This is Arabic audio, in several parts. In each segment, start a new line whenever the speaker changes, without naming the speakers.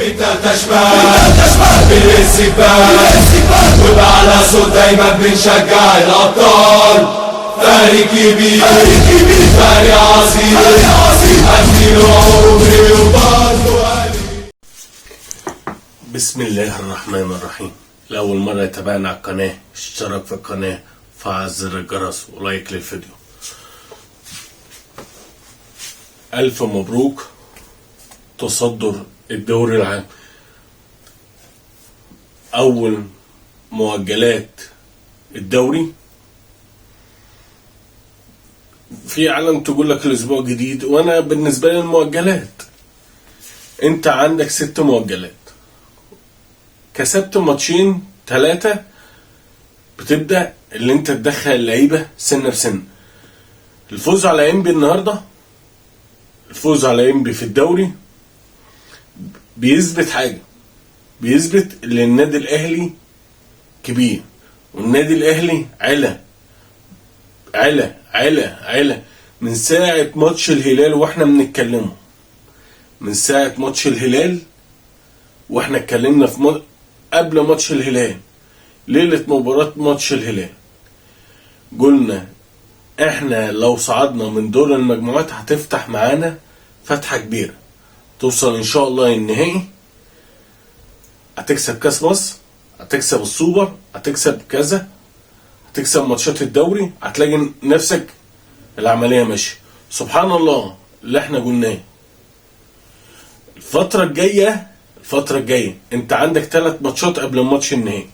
انت تشبه بالاستقبال ويبقى على صوت دايما بنشجع الابطال. فريق كبير فريق عظيم هديله عمري وبرضه قلبي.
بسم الله الرحمن الرحيم. لأول مرة يتابعنا على القناة اشترك في القناة، فعل زر الجرس ولايك للفيديو. ألف مبروك تصدر الدوري العام. أول مؤجلات الدوري في عالم تقول لك الأسبوع جديد، وأنا بالنسبة لي المؤجلات أنت عندك 6 مؤجلات، كسبت ماتشين 3 بتبدأ اللي أنت تدخل اللعيبة سنة بسنة. الفوز على إنبي النهاردة، الفوز على إنبي في الدوري بيثبت حاجة، بيثبت ان النادي الاهلي كبير، والنادي الاهلي علا من ساعة ماتش الهلال واحنا بنتكلمه، من ساعة ماتش الهلال واحنا اتكلمنا في قبل ماتش الهلال، ليلة مباراة ماتش الهلال قلنا احنا لو صعدنا من دور المجموعات هتفتح معانا فتحة كبيرة، توصل ان شاء الله النهائي، هتكسب كاس مصر، هتكسب السوبر، هتكسب كذا، هتكسب ماتشات الدوري، هتلاقي نفسك العملية ماشية. سبحان الله اللي احنا قلناه. الفترة الجاية انت عندك 3 ماتشات قبل الماتش النهائي.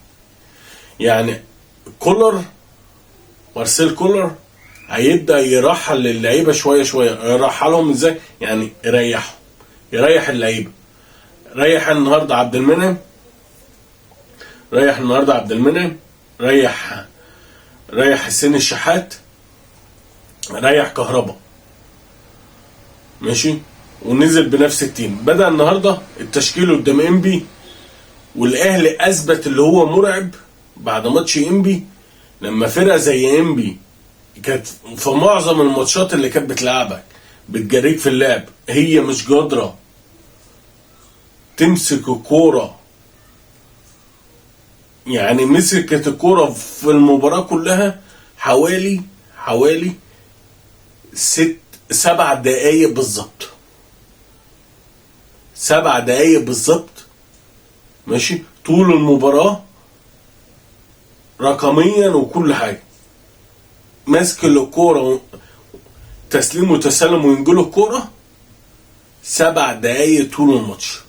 يعني مارسيل كولر هيبدأ يرحل للعيبة شوية. يرحلهم ازاي؟ يعني يريح اللعيبة. ريح النهارده عبد المنعم، ريح حسين الشحات، ريح كهربا، ماشي، ونزل بنفس التيم. بدأ النهارده التشكيل قدام انبي، والاهلي اثبت اللي هو مرعب بعد ماتش انبي. لما فرقه زي انبي كانت في معظم الماتشات اللي كانت بتلعبك بتجريك في اللعب، هي مش قادره تمسك الكورة. يعني مسكت الكورة في المباراة كلها حوالي 7 دقايق بالظبط، 7 دقايق بالظبط، ماشي، طول المباراة رقميا وكل حاجة. ماسك الكورة تسليم وتسلم وينجلوا الكورة 7 دقايق طول الماتش.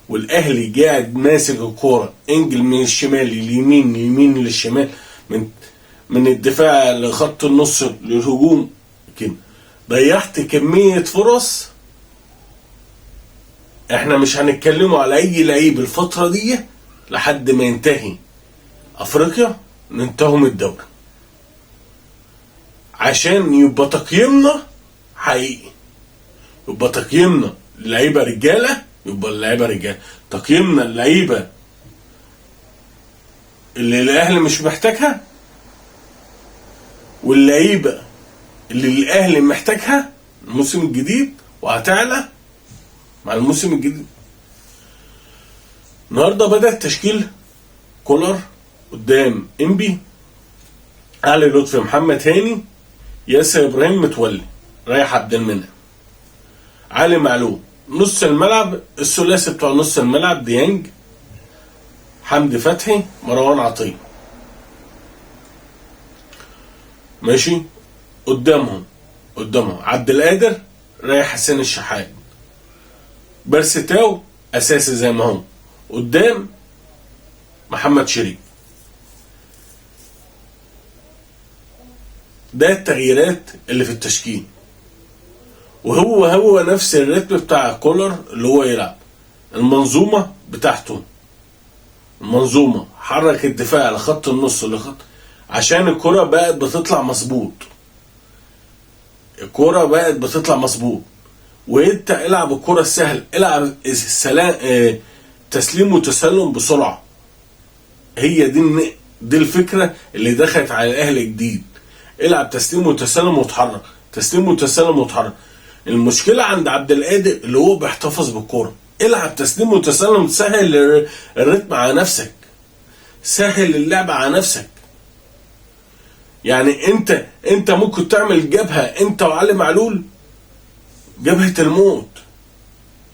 والاهلي قاعد ماسك الكوره انجل من الشمال لليمين، اليمين للشمال، من الدفاع لخط النص للهجوم كده. ضيعت كميه فرص. احنا مش هنتكلموا على اي لعيب الفتره دي لحد ما ينتهي افريقيا، ننتهوا من الدوري، عشان يبقى تقييمنا حقيقي، يبقى تقييمنا لعيبه رجاله، يبقى اللعيبه رجال. تقييمنا اللعيبه اللي الاهلي مش محتاجها، واللعيبه اللي الاهلي محتاجها الموسم الجديد، وهتعلى مع الموسم الجديد. النهارده بدأ تشكيل كولر قدام انبي: علي لطفي، محمد هاني، ياسر ابراهيم متولي، ريح عبد المنعم، علي معلول. نص الملعب الثلاثي بتوع نص الملعب: ديانج، حمدي فتحي، مروان عطية، ماشي. قدامهم عبد القادر، ريح حسين الشحات، بيرسيتاو اساسي زي ما هو، قدام محمد شريف. ده التغييرات اللي في التشكيل، وهو نفس الريتم بتاع كولر اللي هو يلعب. المنظومة بتاعته، المنظومة حرك الدفاع لخط النص عشان الكرة بقت بتطلع مظبوط. وانت العب الكرة السهل، العب تسليم وتسلم بسرعة. هي دي الفكرة اللي دخلت على الاهلي جديد. العب تسليم وتسلم وتحرك. المشكلة عند عبد القادر اللي هو بيحتفظ بالكرة، العب تسليم وتسلم، سهل الريتم على نفسك، سهل اللعب على نفسك. يعني انت ممكن تعمل جبهة انت وعلي معلول، جبهة الموت.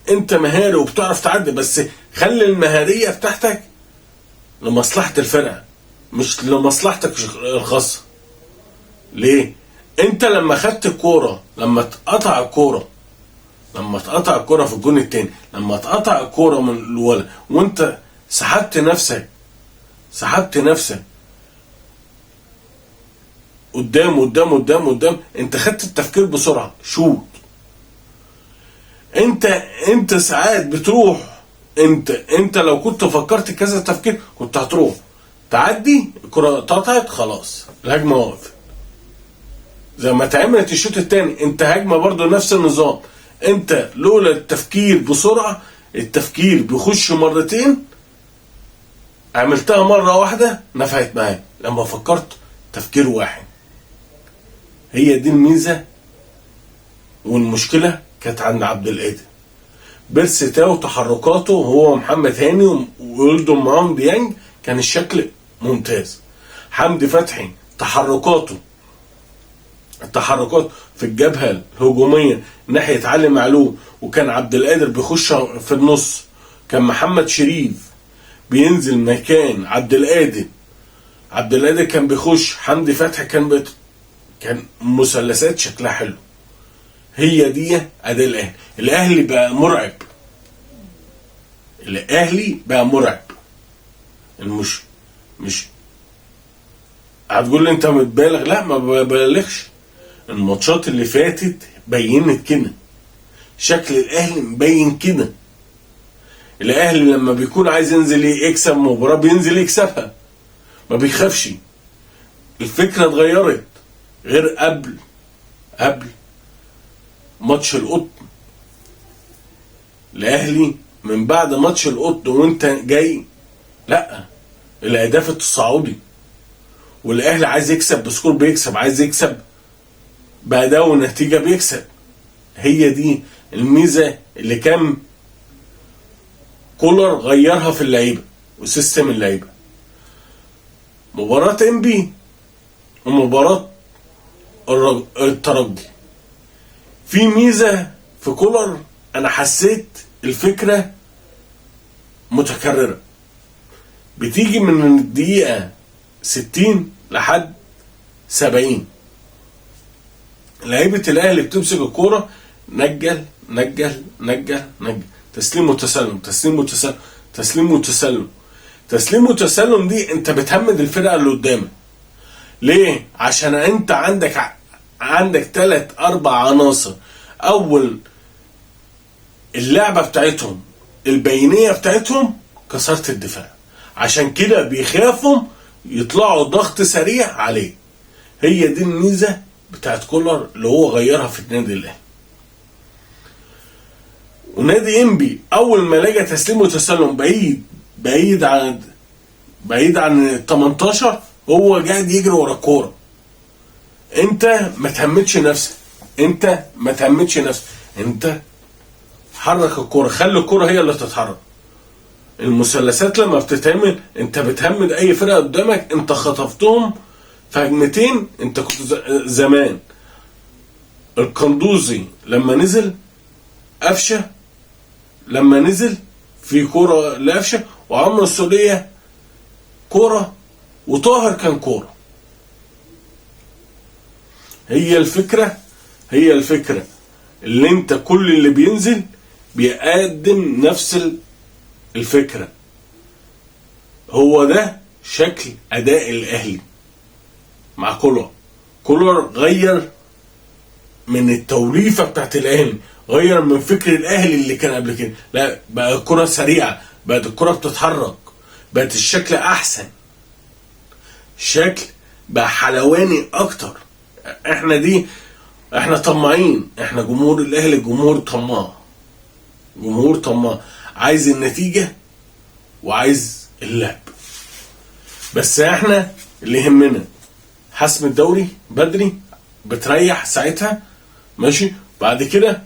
انت مهاري وبتعرف تعدي، بس خلي المهارية بتاعتك لمصلحة الفرقة مش لمصلحتك الخاصة. ليه؟ انت لما خدت الكورة، لما اتقطع الكورة في الجون التاني، لما اتقطع الكورة من الولد وانت سحبت نفسك قدام، انت خدت التفكير بسرعة، شوط. انت ساعات بتروح، انت لو كنت فكرت كذا تفكير كنت هتروح تعدي الكرة اتقطعت، خلاص الهجمة وقفت. زي ما اتعملت الشوط الثاني، انت هجمة برضو نفس النظام. انت لولا التفكير بسرعة، التفكير بيخش مرتين، عملتها مرة واحدة نفعت معاك لما فكرت تفكير واحد. هي دي الميزة، والمشكلة كانت عند عبد القادر. بيرسي تاو تحركاته هو محمد هاني وولدهم معاهم ديانج كان الشكل ممتاز. حمدي فتحي تحركات في الجبهة الهجومية ناحية علي معلول، وكان عبد القادر بيخش في النص، كان محمد شريف بينزل مكان عبد القادر كان بيخش، حمدي فتحي كان مثلثات شكلها حلو. هي دي اداء الاهلي بقى مرعب. مش هتقول لي انت متبالغ، لا ما ببالغش. الماتشات اللي فاتت بينت كده، شكل الاهلي مبين كده. الاهلي لما بيكون عايز ينزل يكسب مباراة بينزل يكسبها، ما بيخافش. الفكرة اتغيرت غير قبل ماتش القطن. الاهلي من بعد ماتش القطن وانت جاي، لا، الاهداف التصاعدي، والاهلي عايز يكسب بسكور بيكسب، عايز يكسب بأداء ونتيجة بيكسب. هي دي الميزة اللي كان كولر غيرها في اللعيبة وسيستم اللعيبة. مباراة انبي ومباراة الترجي، في ميزة في كولر، انا حسيت الفكرة متكررة، بتيجي من الدقيقة 60 لحد 70. لعيبة الاهلي بتمسك الكورة، نجل، تسليم وتسلم دي انت بتهمد الفرقة اللي قدامك. ليه؟ عشان انت عندك 3-4 عناصر، اول اللعبة بتاعتهم البينية بتاعتهم كسرت الدفاع، عشان كده بيخافوا يطلعوا ضغط سريع عليه. هي دي الميزة بتاعت كولر اللي هو غيرها في النادي الاهلي. ونادي انبي اول ما لقى تسليم وتسلم بعيد عن ال 18، هو قاعد يجري ورا الكوره. انت ما تهمتش نفسك، انت حرك الكوره، خلي الكوره هي اللي تتحرك. المثلثات لما بتتعمل انت بتهمد اي فرقه قدامك. انت خطفتهم في هجمتين. انت كنت زمان القندوزي لما نزل، قفشه لما نزل في كوره لقفشه، وعمرو السوليه كوره، وطاهر كان كوره. هي الفكره اللي انت كل اللي بينزل بيقدم نفس الفكره. هو ده شكل اداء الاهلي مع كولر غير من التوليفه بتاعت الاهلي، غير من فكر الاهلي اللي كان قبل كده. لا، بقى الكره سريعه، بقت الكره بتتحرك، بقت الشكل احسن، الشكل بقى حلواني اكتر. احنا طماعين، احنا جمهور الاهلي جمهور طماع، عايز النتيجه وعايز اللعب. بس احنا اللي يهمنا حسم الدوري بدري، بتريح ساعتها ماشي، بعد كده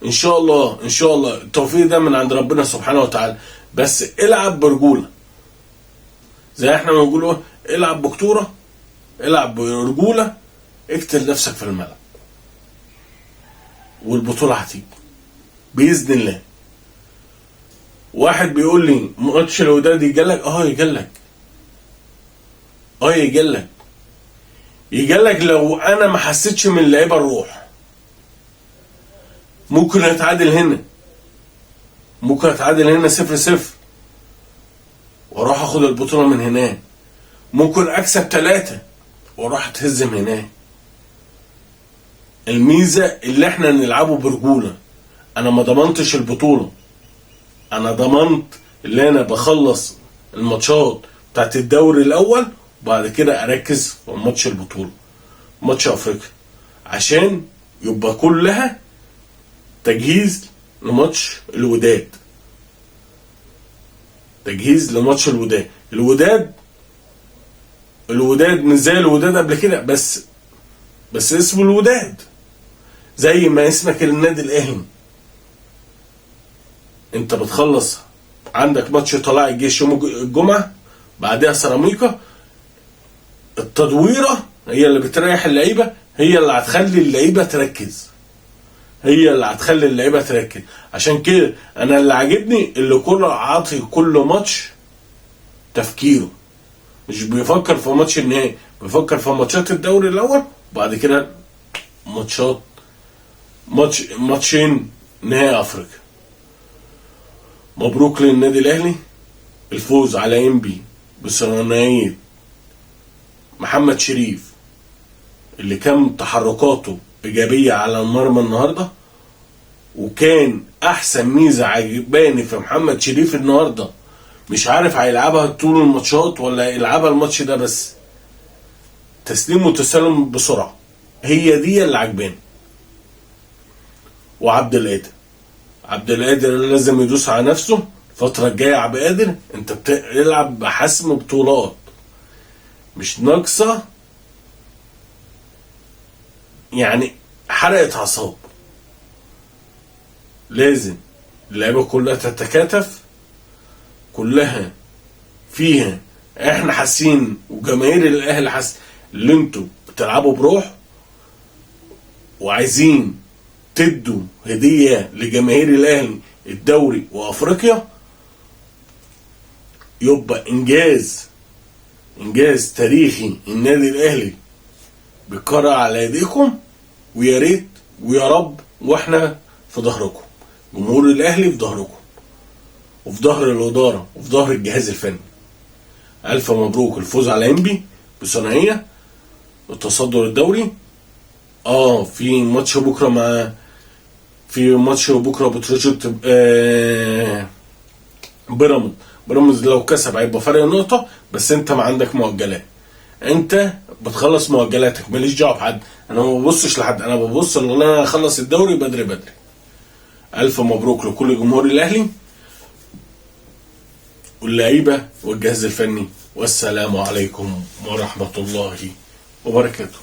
ان شاء الله ان شاء الله التوفيق ده من عند ربنا سبحانه وتعالى، بس العب برجوله. زي احنا ما بنقول العب بكتوره، العب برجوله، اقتل نفسك في الملعب والبطوله هتيجي باذن الله. واحد بيقول لي ماتش الوداد يجلك، يجلك لو انا ما حسيتش من اللعيبه الروح. ممكن اتعادل هنا 0-0 واروح اخد البطوله من هناك. ممكن اكسب 3 واروح اتهزم هناك. الميزه اللي احنا نلعبه برجوله. انا ما ضمنتش البطوله، انا ضمنت اللي انا بخلص الماتشات بتاعت الدوري الاول وبعد كده اركز في ماتش البطوله، ماتش افريقيا، عشان يبقى كلها تجهيز لماتش الوداد. الوداد مش زي الوداد قبل كده، بس اسمه الوداد زي ما اسمك النادي الاهلي. انت بتخلص عندك ماتش طلائع الجيش يوم الجمعه، بعدها سيراميكا. التدويره هي اللي بتريح اللعيبه، هي اللي هتخلي اللعيبه تركز. عشان كده انا اللي عاجبني اللي كل عاطي كل ماتش تفكيره، مش بيفكر في ماتش النهائي، بيفكر في ماتشات الدوري الاول وبعد كده ماتشين نهائي افريقيا. مبروك للنادي الاهلي الفوز على انبي بثنائيه محمد شريف اللي كان تحركاته ايجابيه على المرمى النهارده. وكان احسن ميزه عجباني في محمد شريف النهارده، مش عارف هيلعبها طول الماتشات ولا يلعبها الماتش ده بس، تسليم وتسلم بسرعه، هي دي اللي عجباني. وعبد القادر لازم يدوس على نفسه الفتره الجايه. عبد القادر انت بتلعب بحسم بطولات مش ناقصه، يعني حرقت اعصاب. لازم اللعيبه كلها تتكاتف، كلها فيها احنا حاسين وجماهير الاهلي حاسه اللي انتوا بتلعبوا بروح وعايزين تدوا هديه لجماهير الاهلي الدوري وافريقيا. يبقى انجاز تاريخي النادي الاهلي بيتكرر على ايديكم، ويا ريت ويا رب واحنا في ظهركم. جمهور الاهلي في ظهركم وفي ظهر الاداره وفي ظهر الجهاز الفني. الف مبروك الفوز على انبي بثنائيه التصدر الدوري. في ماتش بكره بتروجيت بيراميدز لو كسب هيبقى فرق نقطه، بس انت ما عندك مؤجلات، انت بتخلص مؤجلاتك، ماليش دعوه بحد. انا ما ببصش لحد، انا ببص ان انا اخلص الدوري بدري. الف مبروك لكل جمهور الاهلي واللعيبه والجهاز الفني، والسلام عليكم ورحمه الله وبركاته.